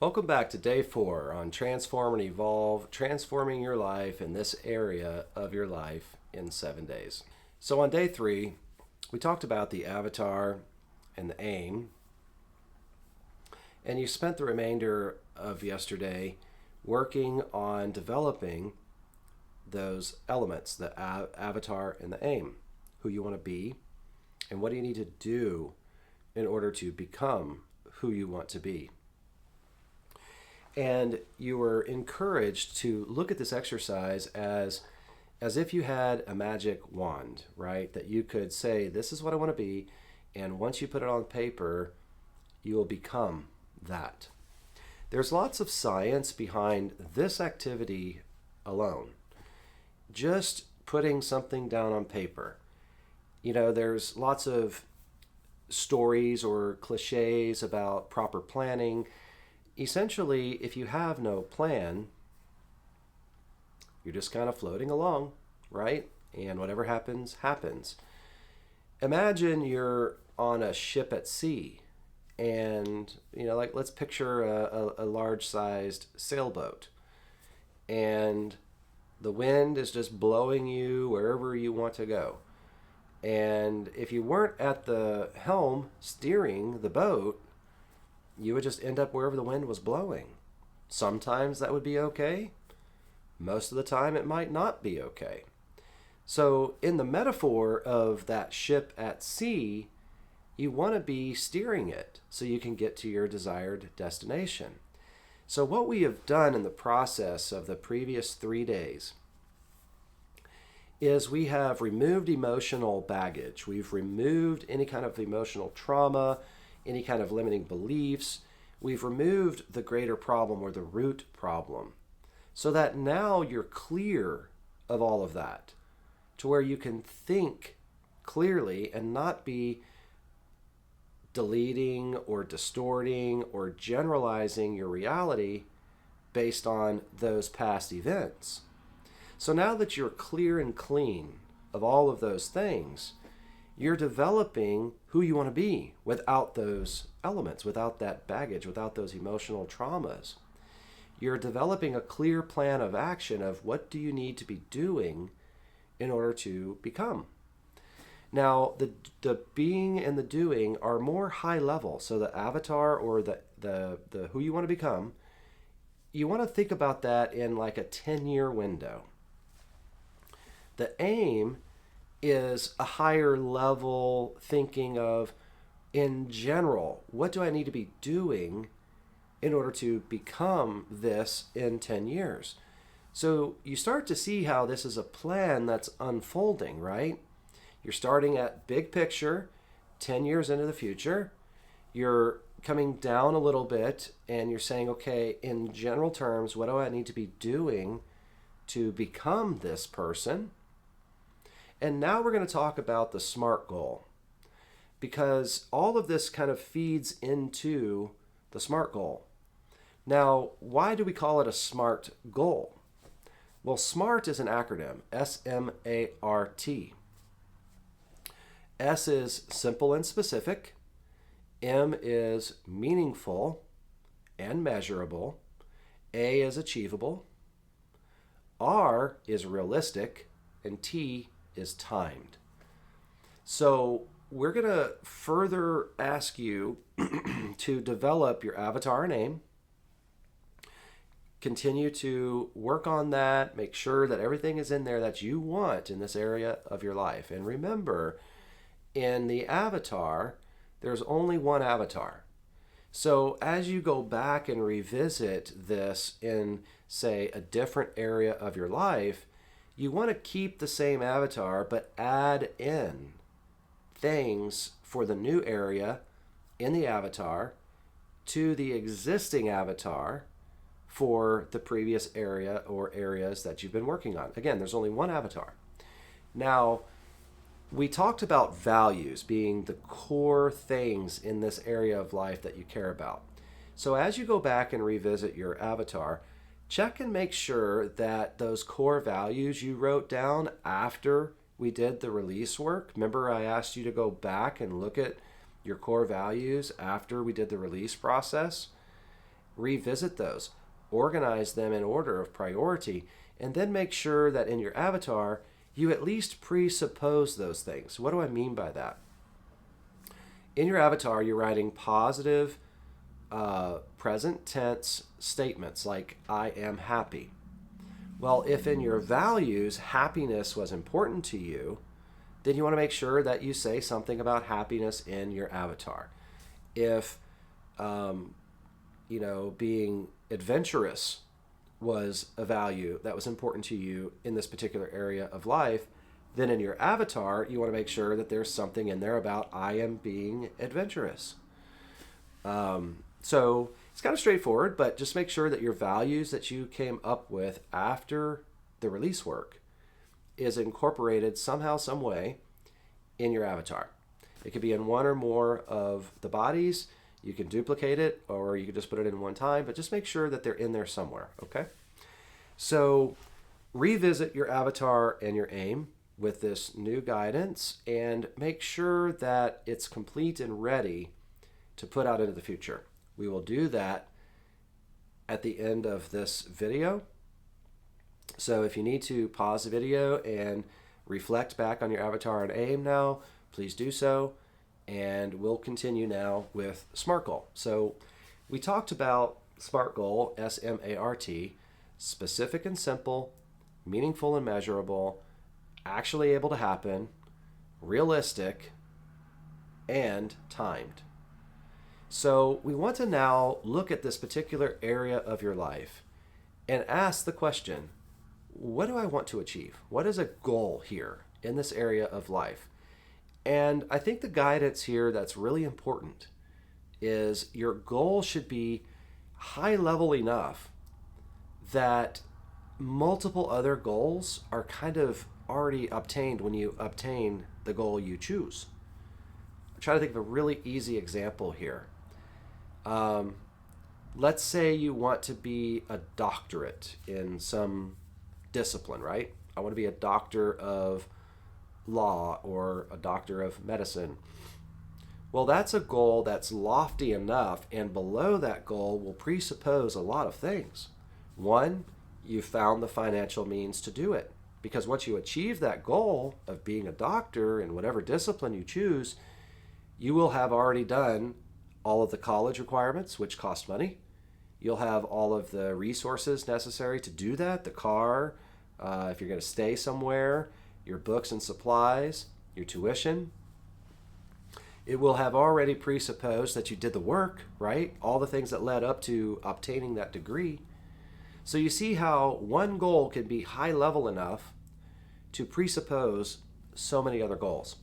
Welcome back to day 4 on Transform and Evolve, transforming your life in this area of your life in 7 days. So on day 3, we talked about the avatar and the aim, and you spent the remainder of yesterday working on developing those elements, the avatar and the aim, who you want to be, and what do you need to do in order to become who you want to be. And you were encouraged to look at this exercise as if you had a magic wand, right? That you could say, this is what I want to be, and once you put it on paper, you will become that. There's lots of science behind this activity alone. Just putting something down on paper. There's lots of stories or cliches about proper planning. Essentially, if you have no plan, you're just kind of floating along, right? And whatever happens, happens. Imagine you're on a ship at sea and, let's picture a large-sized sailboat. And the wind is just blowing you wherever you want to go. And if you weren't at the helm steering the boat, you would just end up wherever the wind was blowing. Sometimes that would be okay. Most of the time it might not be okay. So in the metaphor of that ship at sea, you want to be steering it so you can get to your desired destination. So what we have done in the process of the previous 3 days is we have removed emotional baggage. We've removed any kind of emotional trauma, any kind of limiting beliefs. We've removed the greater problem or the root problem so that now you're clear of all of that to where you can think clearly and not be deleting or distorting or generalizing your reality based on those past events. So now that you're clear and clean of all of those things, you're developing who you want to be without those elements, without that baggage, without those emotional traumas. You're developing a clear plan of action of what do you need to be doing in order to become. Now, the being and the doing are more high level. So the avatar or the who you want to become, you want to think about that in like a 10-year window. The aim is a higher level thinking of, in general, what do I need to be doing in order to become this in 10 years? So you start to see how this is a plan that's unfolding, right? You're starting at big picture, 10 years into the future. You're coming down a little bit and you're saying, okay, in general terms, what do I need to be doing to become this person? And now we're going to talk about the SMART goal, because all of this kind of feeds into the SMART goal. Now, why do we call it a SMART goal? Well, SMART is an acronym, S-M-A-R-T. S is simple and specific. M is meaningful and measurable. A is achievable. R is realistic. And T is timed. So we're going to further ask you to develop your avatar and aim. Continue to work on that. Make sure that everything is in there that you want in this area of your life. And remember, in the avatar, there's only one avatar. So as you go back and revisit this in, say, a different area of your life, you want to keep the same avatar, but add in things for the new area in the avatar to the existing avatar for the previous area or areas that you've been working on. Again, there's only one avatar. Now, we talked about values being the core things in this area of life that you care about. So as you go back and revisit your avatar, check and make sure that those core values you wrote down after we did the release work. Remember, I asked you to go back and look at your core values after we did the release process. revisit those, organize them in order of priority, and then make sure that in your avatar, you at least presuppose those things. What do I mean by that? In your avatar, you're writing positive present tense statements like, I am happy. Well, if in your values, happiness was important to you, then you want to make sure that you say something about happiness in your avatar. If, being adventurous was a value that was important to you in this particular area of life, then in your avatar, you want to make sure that there's something in there about, I am being adventurous. So it's kind of straightforward, but just make sure that your values that you came up with after the release work is incorporated somehow, some way in your avatar. It could be in one or more of the bodies. You can duplicate it, or you can just put it in one time, but just make sure that they're in there somewhere, okay? So revisit your avatar and your aim with this new guidance and make sure that it's complete and ready to put out into the future. We will do that at the end of this video. So if you need to pause the video and reflect back on your avatar and aim now, please do so. And we'll continue now with SMART goal. So we talked about SMART goal, S-M-A-R-T, specific and simple, meaningful and measurable, actually able to happen, realistic, and timed. So we want to now look at this particular area of your life and ask the question, what do I want to achieve? What is a goal here in this area of life? And I think the guidance here that's really important is your goal should be high level enough that multiple other goals are kind of already obtained when you obtain the goal you choose. I'm trying to think of a really easy example here. Let's say you want to be a doctorate in some discipline, right? I want to be a doctor of law or a doctor of medicine. Well, that's a goal that's lofty enough, and below that goal will presuppose a lot of things. One, you found the financial means to do it, because once you achieve that goal of being a doctor in whatever discipline you choose, you will have already done all of the college requirements, which cost money. You'll have all of the resources necessary to do that, the car, if you're going to stay somewhere, your books and supplies, your tuition. It will have already presupposed that you did the work, right? All the things that led up to obtaining that degree. So you see how one goal can be high level enough to presuppose so many other goals.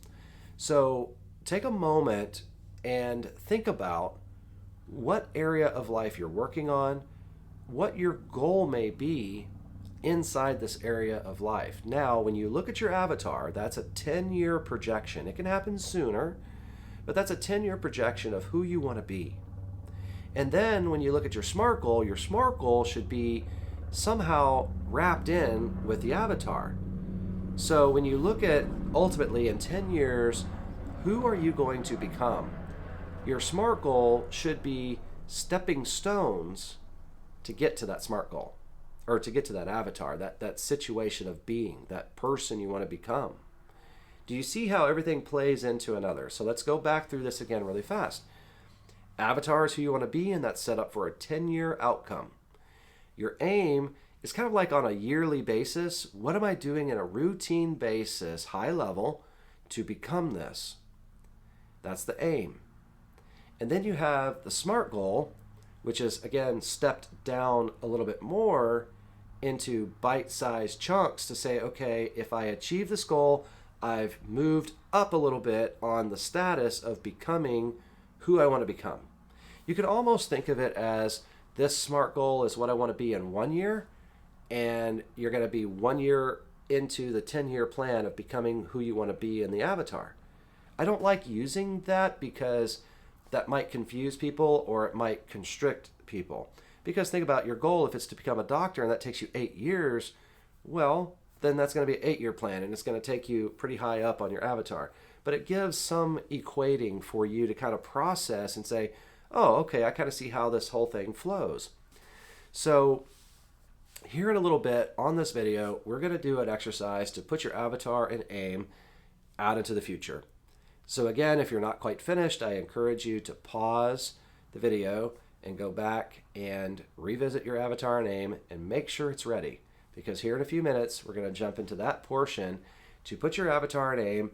So take a moment and think about what area of life you're working on, what your goal may be inside this area of life. Now, when you look at your avatar, that's a 10-year projection. It can happen sooner, but that's a 10-year projection of who you want to be. And then when you look at your SMART goal should be somehow wrapped in with the avatar. So when you look at ultimately in 10 years, who are you going to become? Your SMART goal should be stepping stones to get to that SMART goal, or to get to that avatar, that situation of being, that person you want to become. Do you see how everything plays into another? So let's go back through this again really fast. Avatar is who you want to be, and that's set up for a 10-year outcome. Your aim is kind of like on a yearly basis. What am I doing in a routine basis, high level, to become this? That's the aim. And then you have the SMART goal, which is, again, stepped down a little bit more into bite-sized chunks to say, okay, if I achieve this goal, I've moved up a little bit on the status of becoming who I want to become. You could almost think of it as this SMART goal is what I want to be in 1 year, and you're going to be 1 year into the 10-year plan of becoming who you want to be in the avatar. I don't like using that because that might confuse people or it might constrict people. Because think about your goal, if it's to become a doctor and that takes you 8 years, well, then that's going to be an 8-year plan and it's going to take you pretty high up on your avatar. But it gives some equating for you to kind of process and say, oh, okay, I kind of see how this whole thing flows. So here in a little bit on this video, we're going to do an exercise to put your avatar and aim out into the future. So again, if you're not quite finished, I encourage you to pause the video and go back and revisit your avatar and aim and make sure it's ready. Because here in a few minutes, we're going to jump into that portion to put your avatar and aim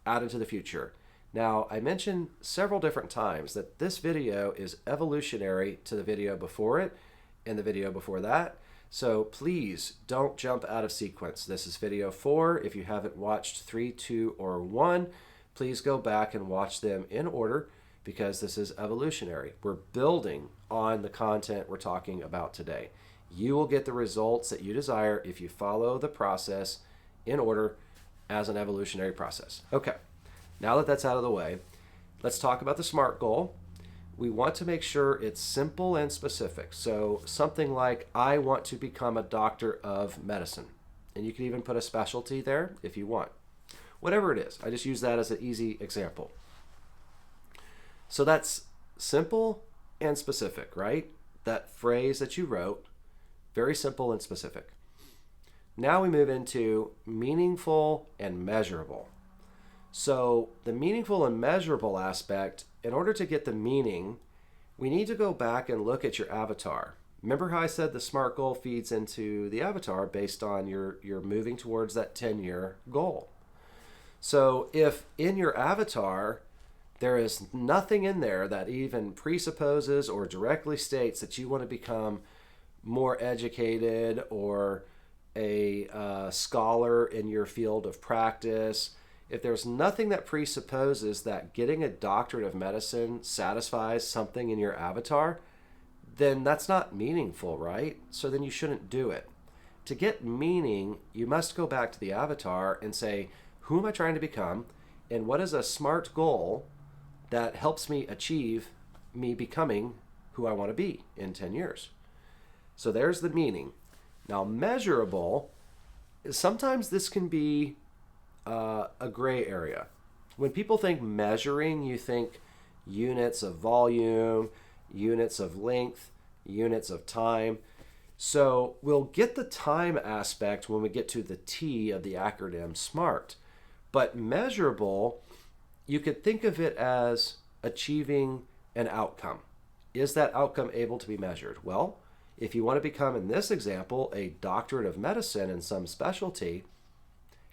out into the future. Now, I mentioned several different times that this video is evolutionary to the video before it and the video before that. So please don't jump out of sequence. This is video 4. If you haven't watched 3, 2, or 1, please go back and watch them in order because this is evolutionary. We're building on the content we're talking about today. You will get the results that you desire if you follow the process in order as an evolutionary process. Okay, now that that's out of the way, let's talk about the SMART goal. We want to make sure it's simple and specific. So something like, I want to become a doctor of medicine. And you can even put a specialty there if you want. Whatever it is, I just use that as an easy example. So that's simple and specific, right? That phrase that you wrote, very simple and specific. Now we move into meaningful and measurable. So the meaningful and measurable aspect, in order to get the meaning, we need to go back and look at your avatar. Remember how I said the SMART goal feeds into the avatar based on you're moving towards that 10-year goal. So if in your avatar, there is nothing in there that even presupposes or directly states that you want to become more educated or a scholar in your field of practice, if there's nothing that presupposes that getting a doctorate of medicine satisfies something in your avatar, then that's not meaningful, right? So then you shouldn't do it. To get meaning, you must go back to the avatar and say, who am I trying to become? And what is a SMART goal that helps me achieve me becoming who I want to be in 10 years? So there's the meaning. Now, measurable, sometimes this can be a gray area. When people think measuring, you think units of volume, units of length, units of time. So we'll get the time aspect when we get to the T of the acronym SMART. But measurable, you could think of it as achieving an outcome. Is that outcome able to be measured? Well, if you want to become, in this example, a doctorate of medicine in some specialty,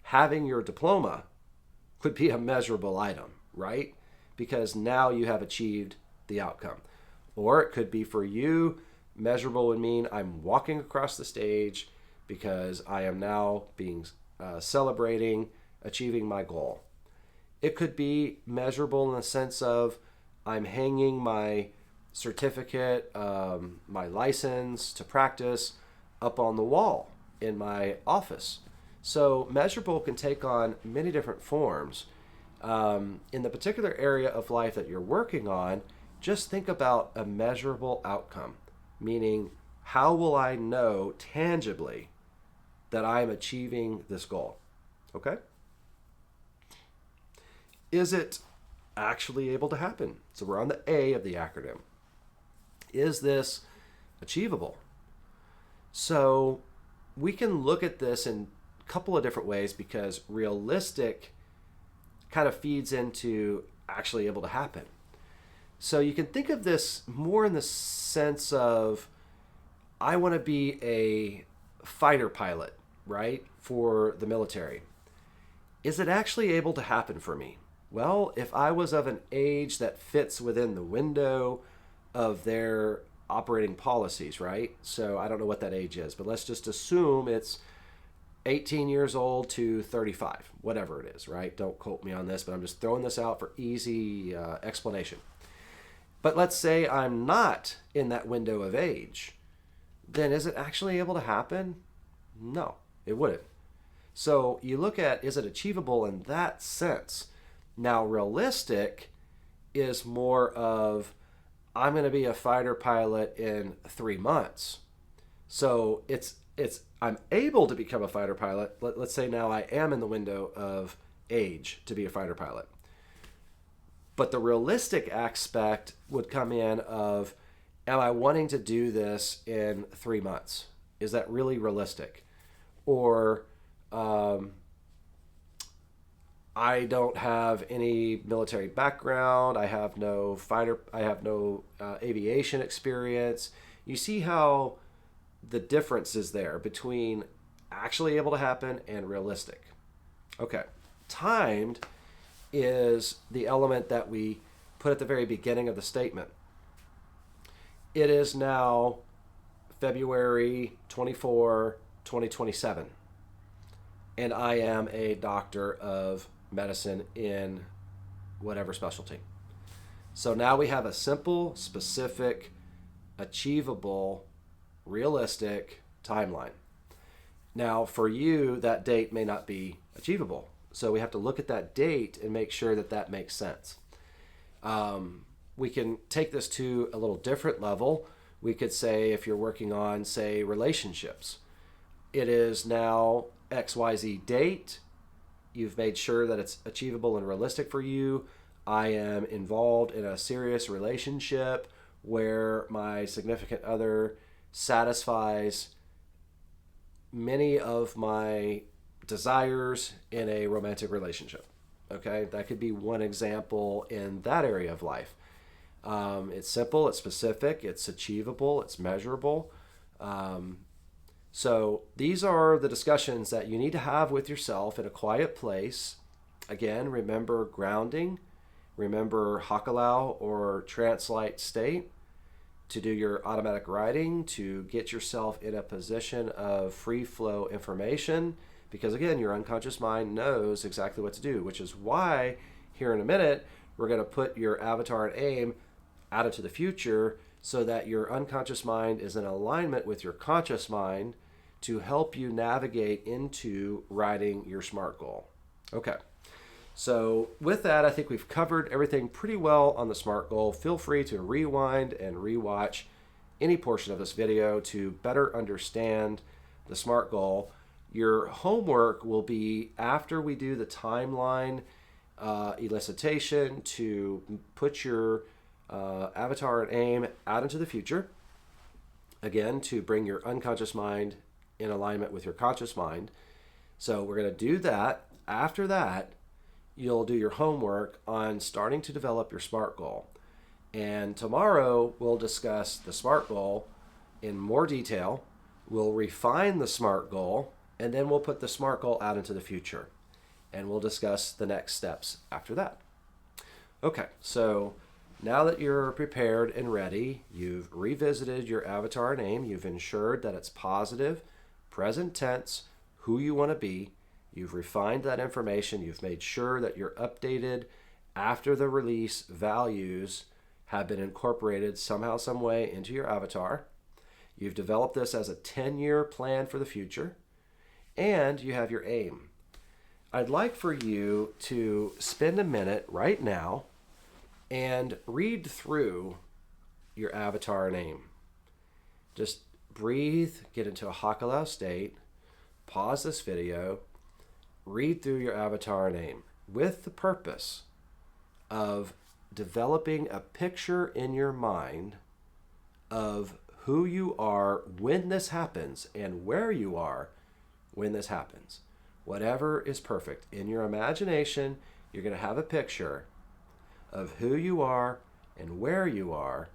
having your diploma would be a measurable item, right? Because now you have achieved the outcome. Or it could be for you, measurable would mean I'm walking across the stage because I am now being celebrating achieving my goal. It could be measurable in the sense of I'm hanging my certificate, my license to practice up on the wall in my office. So measurable can take on many different forms. In the particular area of life that you're working on, just think about a measurable outcome, meaning how will I know tangibly that I'm achieving this goal? Okay? Is it actually able to happen? So we're on the A of the acronym. Is this achievable? So we can look at this in a couple of different ways because realistic kind of feeds into actually able to happen. So you can think of this more in the sense of I want to be a fighter pilot, right, for the military. Is it actually able to happen for me? Well, if I was of an age that fits within the window of their operating policies, right? So I don't know what that age is, but let's just assume it's 18 years old to 35, whatever it is, right? Don't quote me on this, but I'm just throwing this out for easy explanation. But let's say I'm not in that window of age. Then is it actually able to happen? No, it wouldn't. So you look at, is it achievable in that sense? Now, realistic is more of, I'm going to be a fighter pilot in 3 months. So I'm able to become a fighter pilot. Let's say now I am in the window of age to be a fighter pilot. But the realistic aspect would come in of, am I wanting to do this in 3 months? Is that really realistic? Or I don't have any military background. I have no aviation experience. You see how the difference is there between actually able to happen and realistic. Okay. Timed is the element that we put at the very beginning of the statement. It is now February 24, 2027, and I am a doctor of medicine in whatever specialty. So now we have a simple, specific, achievable, realistic timeline. Now, for you, that date may not be achievable. So we have to look at that date and make sure that that makes sense. We can take this to a little different level. We could say, if you're working on, say, relationships, it is now XYZ date. You've made sure that it's achievable and realistic for you. I am involved in a serious relationship where my significant other satisfies many of my desires in a romantic relationship. Okay, that could be one example in that area of life. It's simple, it's specific, it's achievable, it's measurable. So these are the discussions that you need to have with yourself in a quiet place. Again, remember grounding, remember Hakalau or trance-like state to do your automatic writing, to get yourself in a position of free flow information. Because again, your unconscious mind knows exactly what to do, which is why here in a minute, we're going to put your avatar and aim out into the future so that your unconscious mind is in alignment with your conscious mind to help you navigate into writing your SMART goal. Okay. So with that, I think we've covered everything pretty well on the SMART goal. Feel free to rewind and rewatch any portion of this video to better understand the SMART goal. Your homework will be after we do the timeline elicitation to put your avatar and aim out into the future. Again, to bring your unconscious mind in alignment with your conscious mind. So we're going to do that. After that, you'll do your homework on starting to develop your SMART goal. And tomorrow we'll discuss the SMART goal in more detail. We'll refine the SMART goal, and then we'll put the SMART goal out into the future. And we'll discuss the next steps after that. Okay, so now that you're prepared and ready, you've revisited your avatar and aim, you've ensured that it's positive, present tense, who you want to be. You've refined that information. You've made sure that your updated after the release values have been incorporated somehow, some way into your avatar. You've developed this as a 10-year plan for the future, and you have your aim. I'd like for you to spend a minute right now and read through your avatar and aim. Just breathe, get into a Hakalau state, pause this video, read through your avatar and aim with the purpose of developing a picture in your mind of who you are when this happens and where you are when this happens. Whatever is perfect. In your imagination, you're going to have a picture of who you are and where you are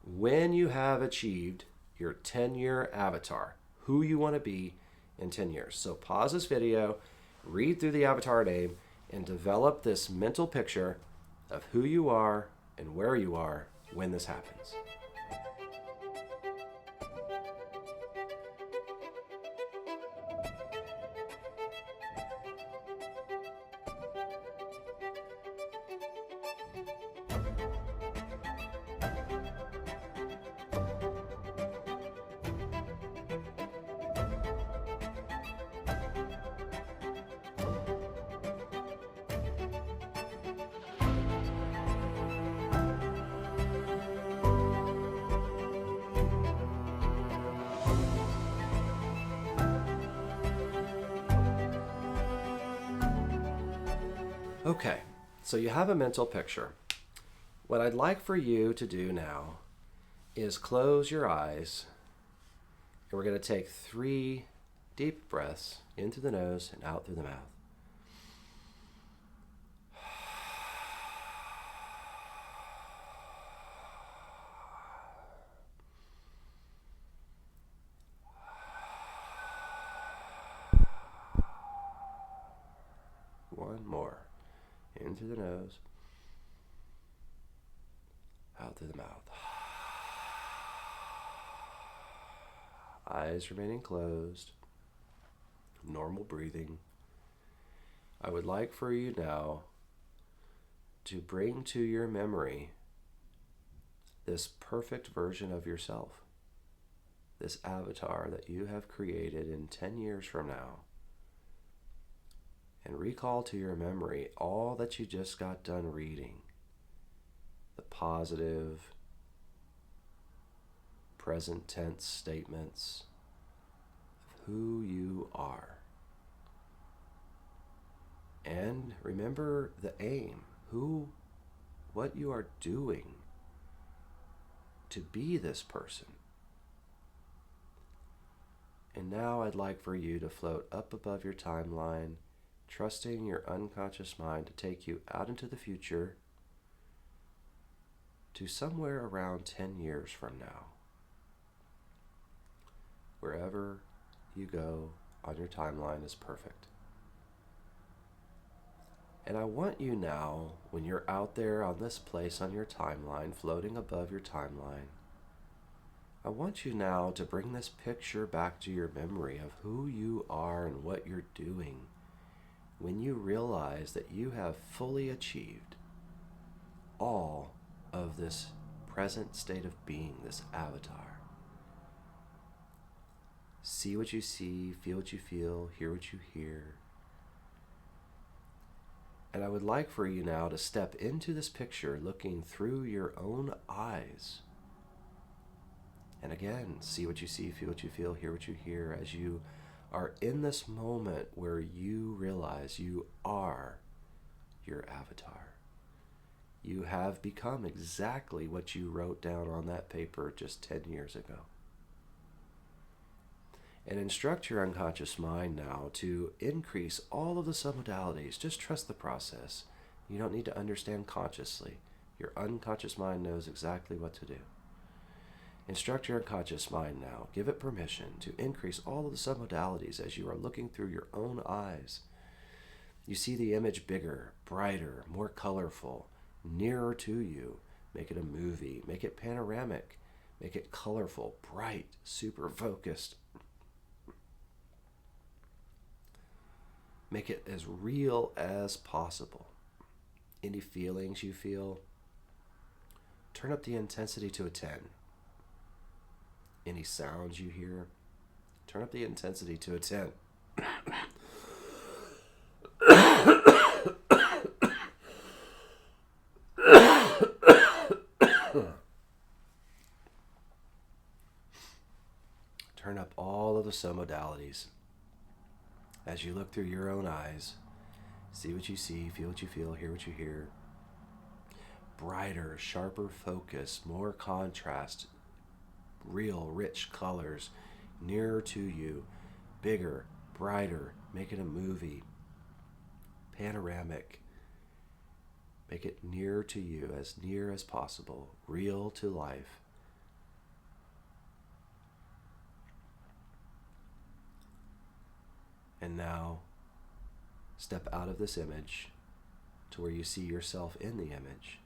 when you have achieved your 10-year avatar, who you want to be in 10 years. So pause this video, read through the avatar and aim, and develop this mental picture of who you are and where you are when this happens. Okay, so you have a mental picture. What I'd like for you to do now is close your eyes, and we're going to take 3 deep breaths in through the nose and out through the mouth. One more. In through the nose, out through the mouth. Eyes remaining closed. Normal breathing. I would like for you now to bring to your memory this perfect version of yourself, this avatar that you have created in 10 years from now. And recall to your memory all that you just got done reading. The positive, present tense statements of who you are. And remember the aim, what you are doing to be this person. And now I'd like for you to float up above your timeline, trusting your unconscious mind to take you out into the future to somewhere around 10 years from now. Wherever you go on your timeline is perfect. And I want you now, when you're out there on this place on your timeline, floating above your timeline, I want you now to bring this picture back to your memory of who you are and what you're doing when you realize that you have fully achieved all of this present state of being, this avatar. See what you see, feel what you feel, hear what you hear. And I would like for you now to step into this picture looking through your own eyes. And again, see what you see, feel what you feel, hear what you hear as you are in this moment where you realize you are your avatar. You have become exactly what you wrote down on that paper just 10 years ago. And instruct your unconscious mind now to increase all of the submodalities. Just trust the process. You don't need to understand consciously. Your unconscious mind knows exactly what to do. Instruct your unconscious mind now. Give it permission to increase all of the submodalities as you are looking through your own eyes. You see the image bigger, brighter, more colorful, nearer to you. Make it a movie. Make it panoramic. Make it colorful, bright, super focused. Make it as real as possible. Any feelings you feel, turn up the intensity to a 10. Any sounds you hear, turn up the intensity to a 10. Turn up all of the submodalities. As you look through your own eyes, see what you see, feel what you feel, hear what you hear. Brighter, sharper focus, more contrast, real, rich colors, nearer to you, bigger, brighter, make it a movie, panoramic, make it near to you, as near as possible, real to life. And now, step out of this image to where you see yourself in the image.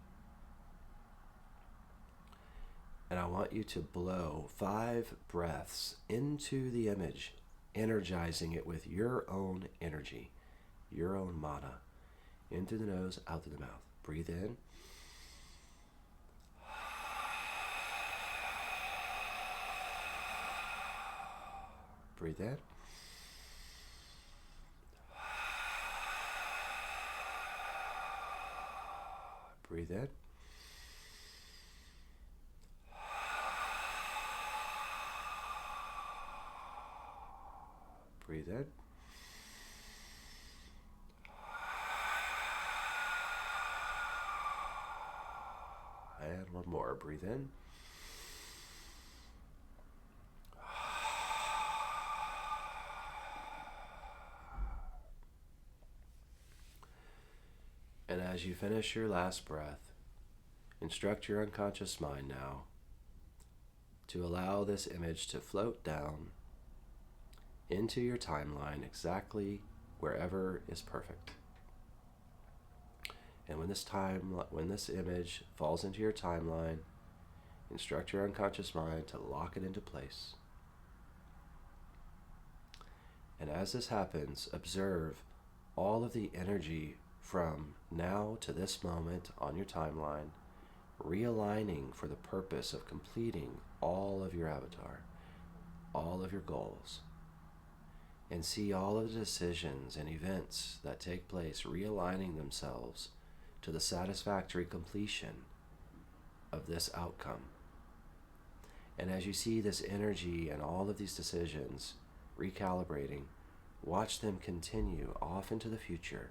And I want you to blow 5 breaths into the image, energizing it with your own energy, your own mana. In through the nose, out through the mouth. Breathe in. Breathe in. Breathe in. Breathe in. or more. Breathe in. And as you finish your last breath, instruct your unconscious mind now to allow this image to float down into your timeline exactly wherever is perfect. And when this image falls into your timeline, instruct your unconscious mind to lock it into place. And as this happens, observe all of the energy from now to this moment on your timeline, realigning for the purpose of completing all of your avatar, all of your goals. And see all of the decisions and events that take place realigning themselves to the satisfactory completion of this outcome. And as you see this energy and all of these decisions recalibrating, watch them continue off into the future,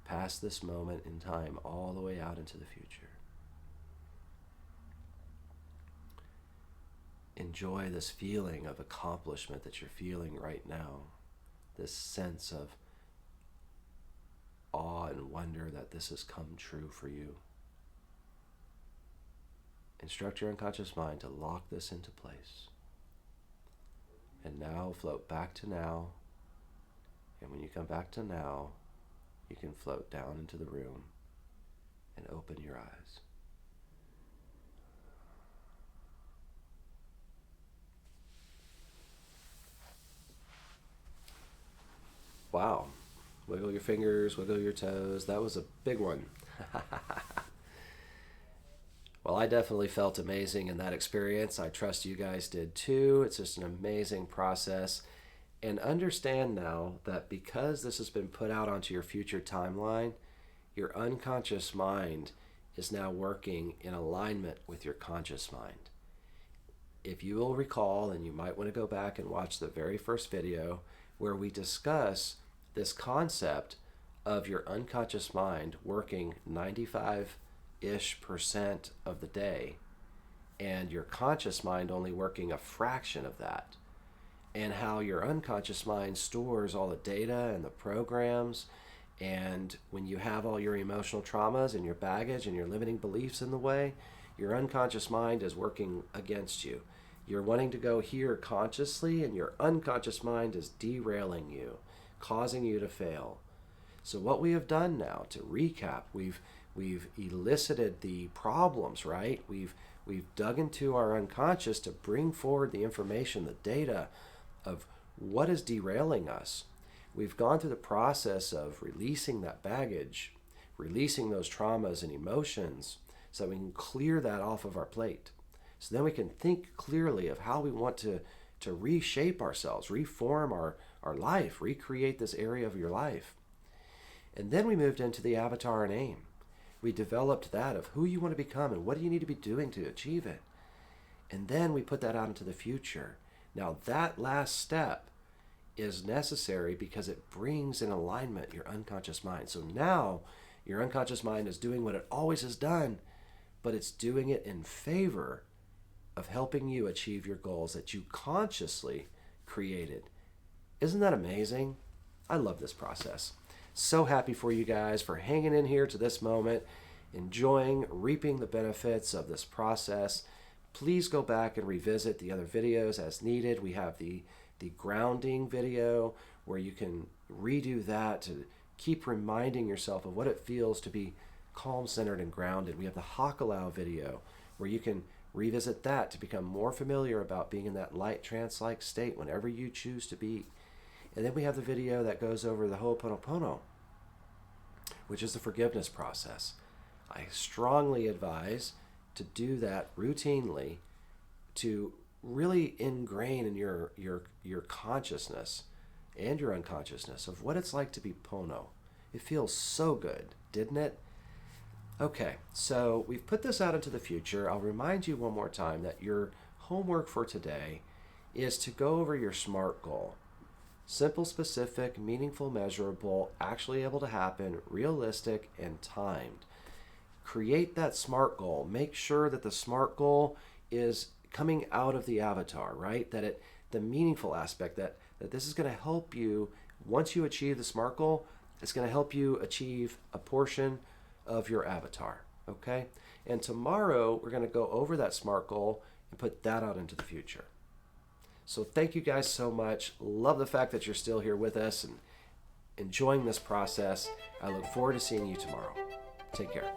past this moment in time, all the way out into the future. Enjoy this feeling of accomplishment that you're feeling right now, this sense of awe and wonder that this has come true for you. Instruct your unconscious mind to lock this into place. And now float back to now. And when you come back to now, you can float down into the room and open your eyes. Wow. Wiggle your fingers, wiggle your toes. That was a big one. Well, I definitely felt amazing in that experience. I trust you guys did too. It's just an amazing process. And understand now that because this has been put out onto your future timeline, your unconscious mind is now working in alignment with your conscious mind. If you will recall, and you might want to go back and watch the very first video where we discuss this concept of your unconscious mind working 95-ish% of the day and your conscious mind only working a fraction of that, and how your unconscious mind stores all the data and the programs, and when you have all your emotional traumas and your baggage and your limiting beliefs in the way, your unconscious mind is working against you. You're wanting to go here consciously, and your unconscious mind is derailing you, causing you to fail. So what we have done now, to recap, we've elicited the problems, right? We've dug into our unconscious to bring forward the information, the data of what is derailing us. We've gone through the process of releasing that baggage, releasing those traumas and emotions so that we can clear that off of our plate. So then we can think clearly of how we want to reshape ourselves, reform our life, recreate this area of your life. And then we moved into the avatar and aim. We developed that of who you want to become and what do you need to be doing to achieve it. And then we put that out into the future. Now that last step is necessary because it brings in alignment your unconscious mind. So now your unconscious mind is doing what it always has done, but it's doing it in favor of helping you achieve your goals that you consciously created. Isn't that amazing? I love this process. So happy for you guys for hanging in here to this moment, enjoying, reaping the benefits of this process. Please go back and revisit the other videos as needed. We have the grounding video where you can redo that to keep reminding yourself of what it feels to be calm, centered, and grounded. We have the Hakalau video where you can revisit that to become more familiar about being in that light trance-like state whenever you choose to be. And then we have the video that goes over the Ho'oponopono, which is the forgiveness process. I strongly advise to do that routinely to really ingrain in your consciousness and your unconsciousness of what it's like to be Pono. It feels so good, didn't it? Okay, so we've put this out into the future. I'll remind you one more time that your homework for today is to go over your SMART goal. Simple, specific, meaningful, measurable, actually able to happen, realistic, and timed. create that SMART goal. Make sure that the SMART goal is coming out of the avatar, right? The meaningful aspect, that this is going to help you, once you achieve the SMART goal, it's going to help you achieve a portion of your avatar, okay? And tomorrow, we're going to go over that SMART goal and put that out into the future. So thank you guys so much. Love the fact that you're still here with us and enjoying this process. I look forward to seeing you tomorrow. Take care.